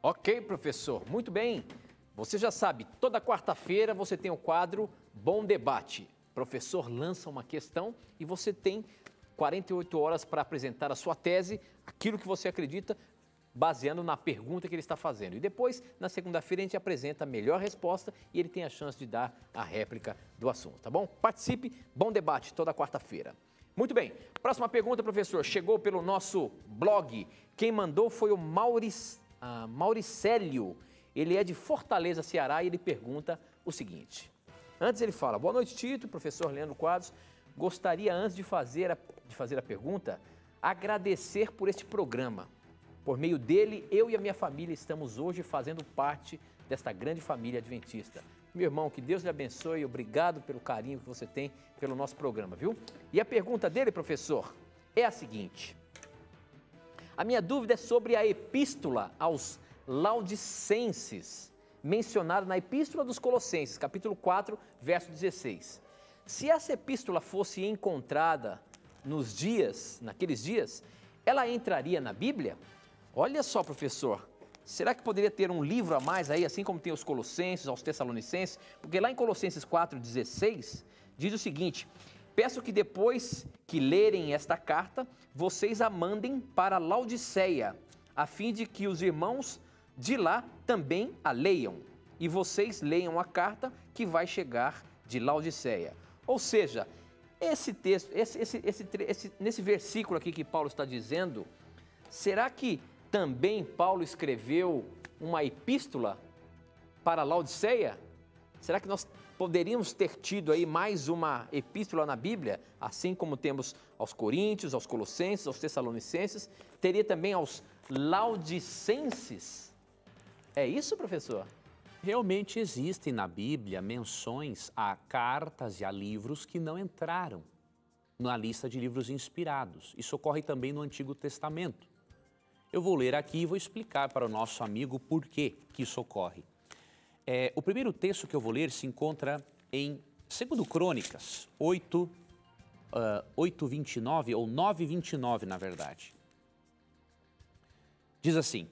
Speaker 1: Ok, professor, muito bem. Você já sabe, toda quarta-feira você tem o quadro Bom Debate. O professor lança uma questão e você tem 48 horas para apresentar a sua tese, aquilo que você acredita, baseando na pergunta que ele está fazendo. E depois, na segunda-feira, a gente apresenta a melhor resposta e ele tem a chance de dar a réplica do assunto, tá bom? Participe, Bom Debate, toda quarta-feira. Muito bem, próxima pergunta, professor, chegou pelo nosso blog. Quem mandou foi o Mauricélio. Ele é de Fortaleza, Ceará, e ele pergunta o seguinte. Antes ele fala, boa noite, Tito, professor Leandro Quadros. Gostaria, antes de fazer a pergunta, agradecer por este programa. Por meio dele, eu e a minha família estamos hoje fazendo parte desta grande família adventista. Meu irmão, que Deus lhe abençoe, obrigado pelo carinho que você tem pelo nosso programa, viu? E a pergunta dele, professor, é a seguinte. A minha dúvida é sobre a epístola aos Laodicenses, mencionada na epístola dos Colossenses, capítulo 4, verso 16. Se essa epístola fosse encontrada naqueles dias, ela entraria na Bíblia? Olha só, professor, será que poderia ter um livro a mais aí, assim como tem os Colossenses, aos Tessalonicenses? Porque lá em Colossenses 4,16, diz o seguinte, peço que depois que lerem esta carta, vocês a mandem para Laodiceia, a fim de que os irmãos de lá também a leiam, e vocês leiam a carta que vai chegar de Laodiceia. Ou seja, esse texto, nesse versículo aqui que Paulo está dizendo, será que também Paulo escreveu uma epístola para Laodiceia? Será que nós poderíamos ter tido aí mais uma epístola na Bíblia, assim como temos aos Coríntios, aos Colossenses, aos Tessalonicenses, teria também aos Laodicenses? É isso, professor?
Speaker 2: Realmente existem na Bíblia menções a cartas e a livros que não entraram na lista de livros inspirados. Isso ocorre também no Antigo Testamento. Eu vou ler aqui e vou explicar para o nosso amigo por que isso ocorre. O primeiro texto que eu vou ler se encontra em 2 Crônicas 8:29, ou 9:29, na verdade. Diz assim,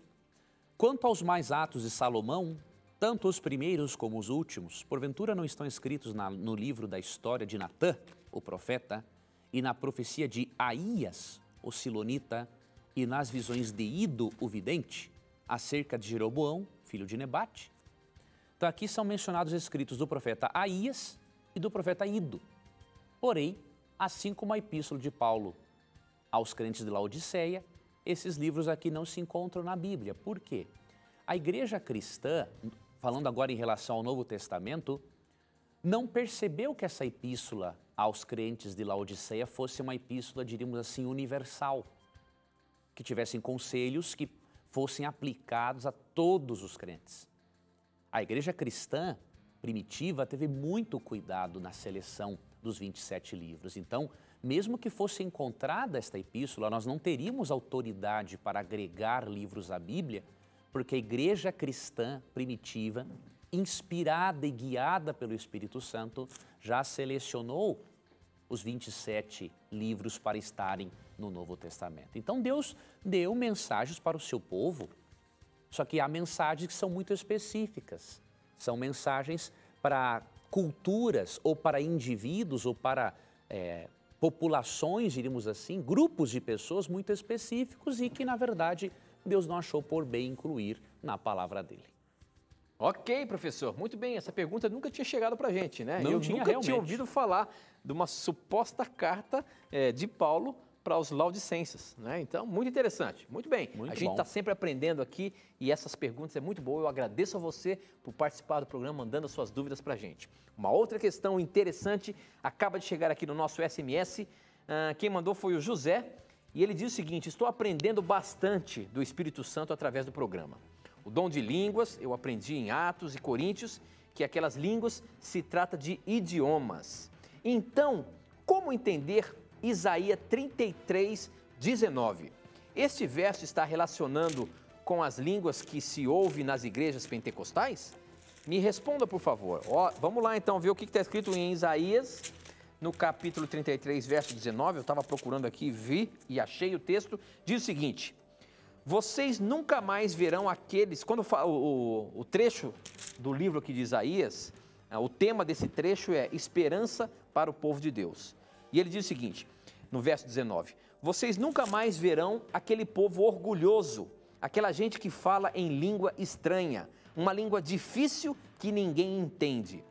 Speaker 2: quanto aos mais atos de Salomão, tanto os primeiros como os últimos, porventura não estão escritos no livro da história de Natã, o profeta, e na profecia de Aías, o silonita, e nas visões de Ido, o vidente, acerca de Jeroboão, filho de Nebate? Então aqui são mencionados os escritos do profeta Aías e do profeta Ido. Porém, assim como a epístola de Paulo aos crentes de Laodiceia, esses livros aqui não se encontram na Bíblia. Por quê? A igreja cristã, falando agora em relação ao Novo Testamento, não percebeu que essa epístola aos crentes de Laodiceia fosse uma epístola, diríamos assim, universal, que tivessem conselhos que fossem aplicados a todos os crentes. A igreja cristã primitiva teve muito cuidado na seleção dos 27 livros. Então, mesmo que fosse encontrada esta epístola, nós não teríamos autoridade para agregar livros à Bíblia, porque a igreja cristã primitiva, inspirada e guiada pelo Espírito Santo, já selecionou os 27 livros para estarem no Novo Testamento. Então Deus deu mensagens para o seu povo, só que há mensagens que são muito específicas. São mensagens para culturas ou para indivíduos ou para populações, diríamos assim, grupos de pessoas muito específicos e que, na verdade, Deus não achou por bem incluir na palavra dele.
Speaker 1: Ok, professor. Muito bem. Essa pergunta nunca tinha chegado para a gente, né?
Speaker 2: Não
Speaker 1: Eu
Speaker 2: tinha
Speaker 1: nunca
Speaker 2: realmente.
Speaker 1: tinha ouvido falar de uma suposta carta de Paulo para os Laodicenses, né? Então, muito interessante. Muito bem.
Speaker 2: Muito
Speaker 1: a gente
Speaker 2: bom.
Speaker 1: está sempre aprendendo aqui e essas perguntas é muito boa. Eu agradeço a você por participar do programa, mandando as suas dúvidas para a gente. Uma outra questão interessante acaba de chegar aqui no nosso SMS. Quem mandou foi o José e ele diz o seguinte: estou aprendendo bastante do Espírito Santo através do programa. O dom de línguas, eu aprendi em Atos e Coríntios, que aquelas línguas se trata de idiomas. Então, como entender Isaías 33, 19? Este verso está relacionando com as línguas que se ouve nas igrejas pentecostais? Me responda, por favor. Vamos lá, então, ver o que está escrito em Isaías, no capítulo 33, verso 19. Eu estava procurando aqui, vi e achei o texto. Diz o seguinte: vocês nunca mais verão aqueles... Quando o trecho do livro aqui de Isaías, o tema desse trecho é esperança para o povo de Deus. E ele diz o seguinte, no verso 19: vocês nunca mais verão aquele povo orgulhoso, aquela gente que fala em língua estranha, uma língua difícil que ninguém entende.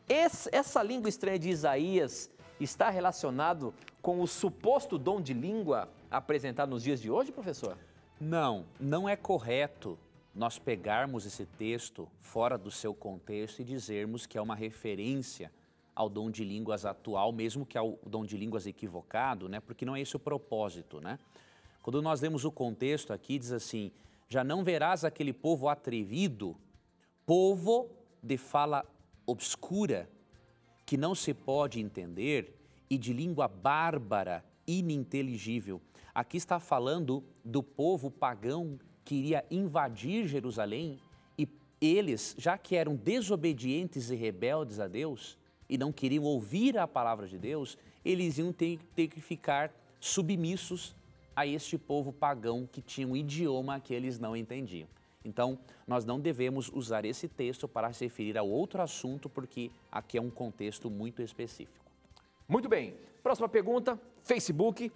Speaker 1: Essa língua estranha de Isaías está relacionado com o suposto dom de língua apresentado nos dias de hoje, professor?
Speaker 2: Não, não é correto nós pegarmos esse texto fora do seu contexto e dizermos que é uma referência ao dom de línguas atual, mesmo que ao dom de línguas equivocado, né? Porque não é esse o propósito, né? Quando nós lemos o contexto aqui, diz assim: já não verás aquele povo atrevido, povo de fala obscura, que não se pode entender, e de língua bárbara, ininteligível. Aqui está falando do povo pagão que iria invadir Jerusalém e eles, já que eram desobedientes e rebeldes a Deus e não queriam ouvir a palavra de Deus, eles iam ter que ficar submissos a este povo pagão que tinha um idioma que eles não entendiam. Então, nós não devemos usar esse texto para se referir a outro assunto, porque aqui é um contexto muito específico.
Speaker 1: Muito bem. Próxima pergunta, Facebook.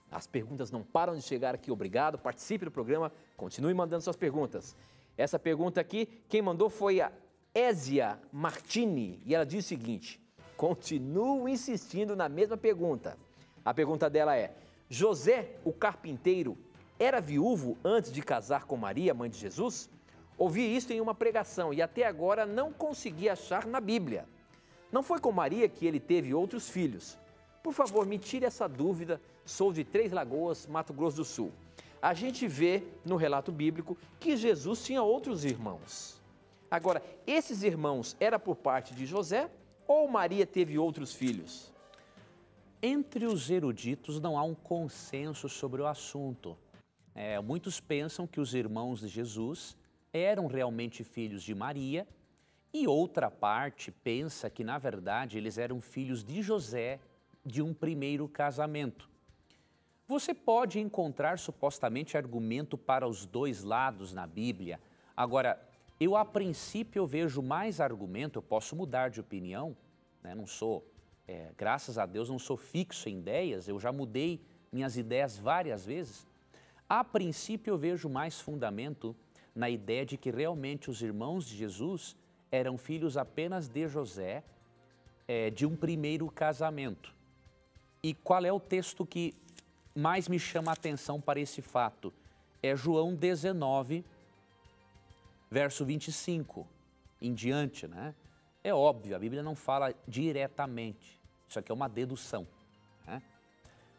Speaker 1: As perguntas não param de chegar aqui, obrigado. Participe do programa, continue mandando suas perguntas. Essa pergunta aqui, quem mandou foi a Ésia Martini, e ela diz o seguinte: continuo insistindo na mesma pergunta. A pergunta dela é: José, o carpinteiro, era viúvo antes de casar com Maria, mãe de Jesus? Ouvi isso em uma pregação e até agora não consegui achar na Bíblia. Não foi com Maria que ele teve outros filhos? Por favor, me tire essa dúvida. Sou de Três Lagoas, Mato Grosso do Sul. A gente vê no relato bíblico que Jesus tinha outros irmãos. Agora, esses irmãos eram por parte de José ou Maria teve outros filhos?
Speaker 2: Entre os eruditos não há um consenso sobre o assunto. Muitos pensam que os irmãos de Jesus eram realmente filhos de Maria e outra parte pensa que, na verdade, eles eram filhos de José de um primeiro casamento. Você pode encontrar supostamente argumento para os dois lados na Bíblia. Agora, eu a princípio vejo mais argumento, eu posso mudar de opinião, né? Não sou, graças a Deus, não sou fixo em ideias, eu já mudei minhas ideias várias vezes. A princípio eu vejo mais fundamento na ideia de que realmente os irmãos de Jesus eram filhos apenas de José, de um primeiro casamento. E qual é o texto que mais me chama a atenção para esse fato? É João 19, verso 25 em diante, né? É óbvio, a Bíblia não fala diretamente, isso aqui é uma dedução, né?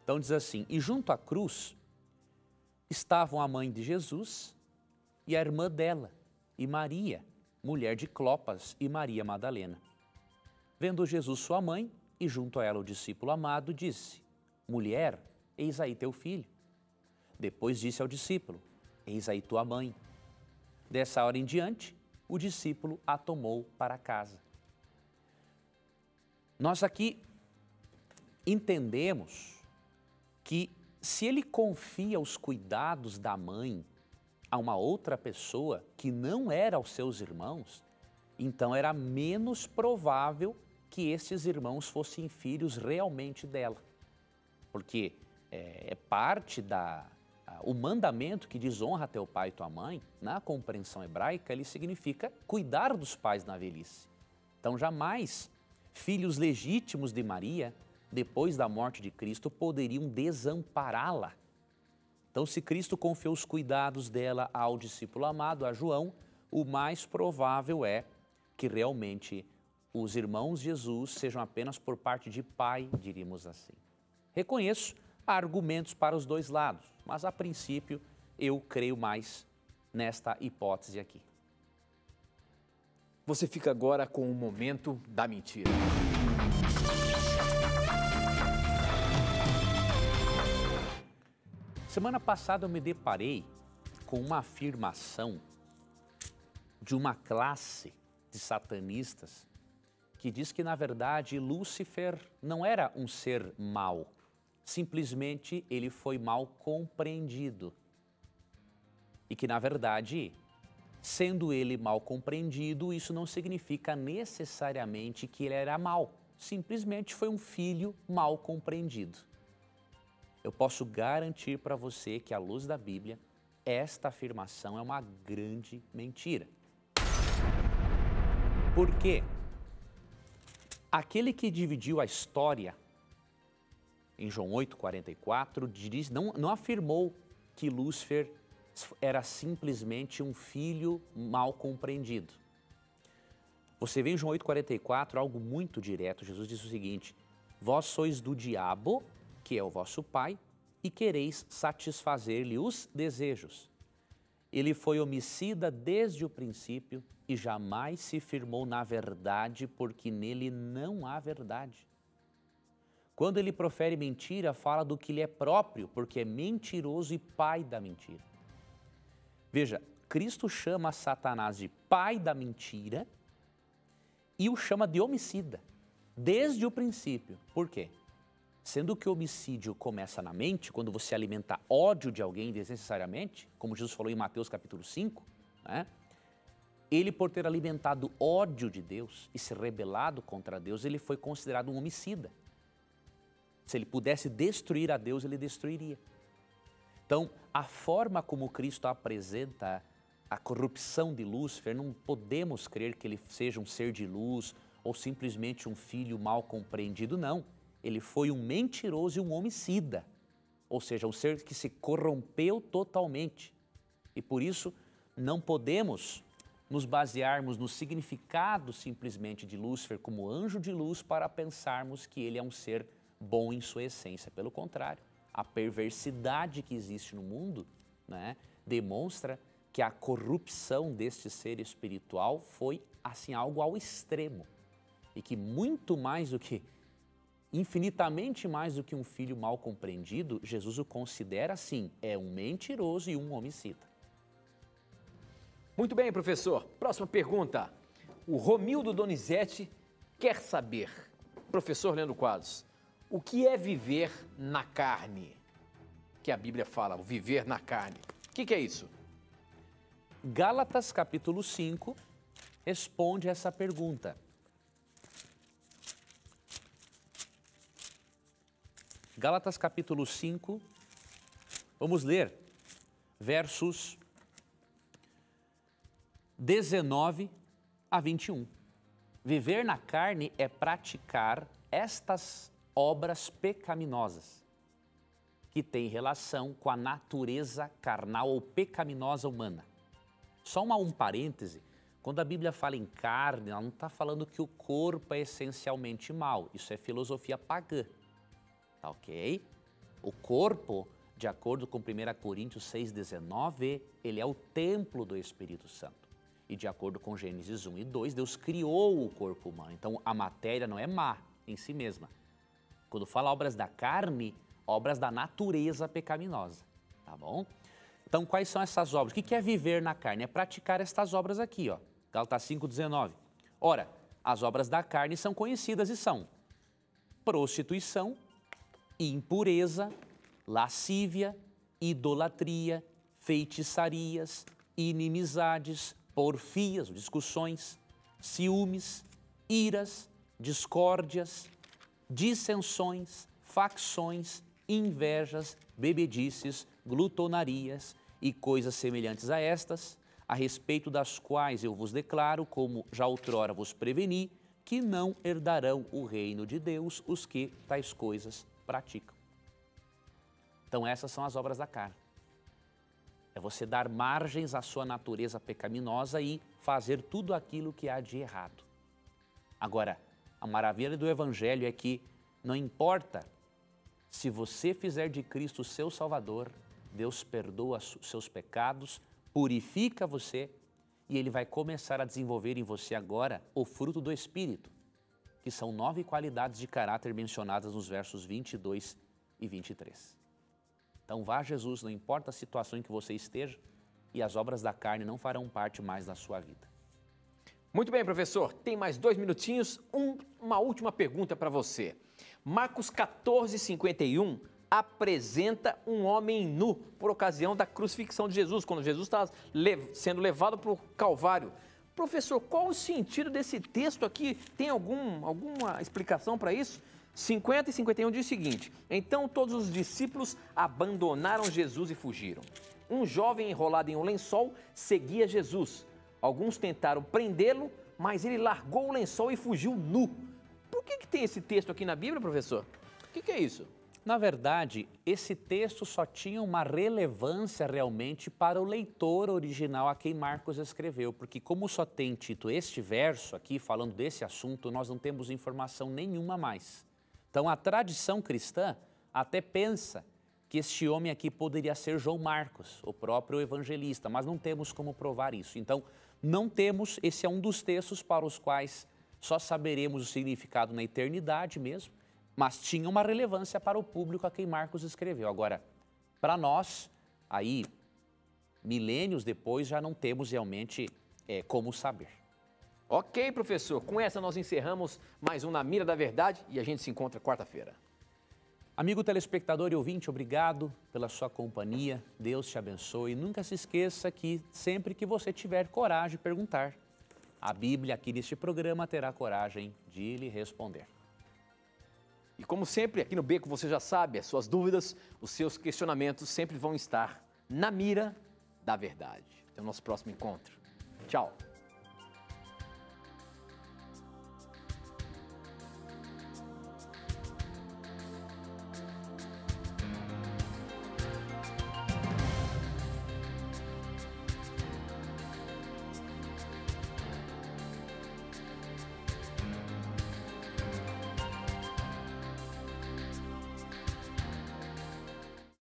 Speaker 2: Então diz assim: e junto à cruz estavam a mãe de Jesus e a irmã dela, e Maria, mulher de Clopas, e Maria Madalena. Vendo Jesus sua mãe, e junto a ela o discípulo amado, disse: Mulher, eis aí teu filho. Depois disse ao discípulo: Eis aí tua mãe. Dessa hora em diante, o discípulo a tomou para casa. Nós aqui entendemos que se ele confia os cuidados da mãe a uma outra pessoa que não era aos seus irmãos, então era menos provável que esses irmãos fossem filhos realmente dela. Porque é parte o mandamento que diz honra teu pai e tua mãe, na compreensão hebraica, ele significa cuidar dos pais na velhice. Então jamais filhos legítimos de Maria, depois da morte de Cristo, poderiam desampará-la. Então, se Cristo confiou os cuidados dela ao discípulo amado, a João, o mais provável é que realmente os irmãos de Jesus sejam apenas por parte de pai, diríamos assim. Reconheço, há argumentos para os dois lados, mas a princípio eu creio mais nesta hipótese aqui.
Speaker 1: Você fica agora com o momento da mentira.
Speaker 2: Semana passada eu me deparei com uma afirmação de uma classe de satanistas que diz que, na verdade, Lúcifer não era um ser mau, simplesmente ele foi mal compreendido. E que, na verdade, sendo ele mal compreendido, isso não significa necessariamente que ele era mau, simplesmente foi um filho mal compreendido. Eu posso garantir para você que, à luz da Bíblia, esta afirmação é uma grande mentira. Por quê? Aquele que dividiu a história em João 8,44, não afirmou que Lúcifer era simplesmente um filho mal compreendido. Você vê em João 8,44 algo muito direto. Jesus diz o seguinte: vós sois do diabo, que é o vosso pai, e quereis satisfazer-lhe os desejos. Ele foi homicida desde o princípio e jamais se firmou na verdade, porque nele não há verdade. Quando ele profere mentira, fala do que lhe é próprio, porque é mentiroso e pai da mentira. Veja, Cristo chama Satanás de pai da mentira e o chama de homicida, desde o princípio. Por quê? Sendo que o homicídio começa na mente, quando você alimenta ódio de alguém desnecessariamente, como Jesus falou em Mateus capítulo 5, né? Ele, por ter alimentado ódio de Deus e se rebelado contra Deus, ele foi considerado um homicida. Se ele pudesse destruir a Deus, ele destruiria. Então, a forma como Cristo apresenta a corrupção de Lúcifer, não podemos crer que ele seja um ser de luz ou simplesmente um filho mal compreendido, não. Ele foi um mentiroso e um homicida, ou seja, um ser que se corrompeu totalmente. E por isso não podemos nos basearmos no significado simplesmente de Lúcifer como anjo de luz para pensarmos que ele é um ser bom em sua essência. Pelo contrário, a perversidade que existe no mundo, né, demonstra que a corrupção deste ser espiritual foi assim algo ao extremo e que muito mais do que infinitamente mais do que um filho mal compreendido, Jesus o considera assim, é um mentiroso e um homicida.
Speaker 1: Muito bem, professor. Próxima pergunta. O Romildo Donizete quer saber, professor Leandro Quadros, o que é viver na carne? Que a Bíblia fala, o viver na carne. O que é isso?
Speaker 2: Gálatas capítulo 5 responde essa pergunta. Gálatas capítulo 5, vamos ler versos 19 a 21. Viver na carne é praticar estas obras pecaminosas, que têm relação com a natureza carnal ou pecaminosa humana. Só um parêntese, quando a Bíblia fala em carne, ela não está falando que o corpo é essencialmente mau, isso é filosofia pagã. Tá ok? O corpo, de acordo com 1 Coríntios 6,19, ele é o templo do Espírito Santo. E de acordo com Gênesis 1 e 2, Deus criou o corpo humano. Então a matéria não é má em si mesma. Quando fala obras da carne, obras da natureza pecaminosa, tá bom? Então quais são essas obras? O que é viver na carne? É praticar estas obras aqui, ó. Gálatas 5,19. Ora, as obras da carne são conhecidas e são prostituição, impureza, lascívia, idolatria, feitiçarias, inimizades, porfias, discussões, ciúmes, iras, discórdias, dissensões, facções, invejas, bebedices, glutonarias e coisas semelhantes a estas, a respeito das quais eu vos declaro, como já outrora vos preveni, que não herdarão o reino de Deus os que tais coisas praticam. Então essas são as obras da carne. É você dar margens à sua natureza pecaminosa e fazer tudo aquilo que há de errado. Agora, a maravilha do Evangelho é que não importa se você fizer de Cristo o seu Salvador, Deus perdoa os seus pecados, purifica você e Ele vai começar a desenvolver em você agora o fruto do Espírito, que são 9 qualidades de caráter mencionadas nos versos 22 e 23. Então vá a Jesus, não importa a situação em que você esteja, e as obras da carne não farão parte mais da sua vida.
Speaker 1: Muito bem, professor. Tem mais 2 minutinhos. Uma última pergunta para você. Marcos 14:51 apresenta um homem nu por ocasião da crucifixão de Jesus, quando Jesus estava sendo levado para o Calvário. Professor, qual o sentido desse texto aqui? Tem alguma explicação para isso? 50 e 51 diz o seguinte: então todos os discípulos abandonaram Jesus e fugiram. Um jovem enrolado em um lençol seguia Jesus. Alguns tentaram prendê-lo, mas ele largou o lençol e fugiu nu. Por que tem esse texto aqui na Bíblia, professor? O que é isso?
Speaker 2: Na verdade, esse texto só tinha uma relevância realmente para o leitor original a quem Marcos escreveu, porque como só tem título este verso aqui, falando desse assunto, nós não temos informação nenhuma mais. Então a tradição cristã até pensa que este homem aqui poderia ser João Marcos, o próprio evangelista, mas não temos como provar isso. Então não temos, esse é um dos textos para os quais só saberemos o significado na eternidade mesmo, mas tinha uma relevância para o público a quem Marcos escreveu. Agora, para nós, aí, milênios depois, já não temos realmente como saber.
Speaker 1: Ok, professor. Com essa nós encerramos mais um Na Mira da Verdade e a gente se encontra quarta-feira.
Speaker 2: Amigo telespectador e ouvinte, obrigado pela sua companhia. Deus te abençoe. Nunca se esqueça que sempre que você tiver coragem de perguntar, a Bíblia aqui neste programa terá coragem de lhe responder.
Speaker 1: E como sempre, aqui no Beco você já sabe, as suas dúvidas, os seus questionamentos sempre vão estar na mira da verdade. Até o nosso próximo encontro. Tchau.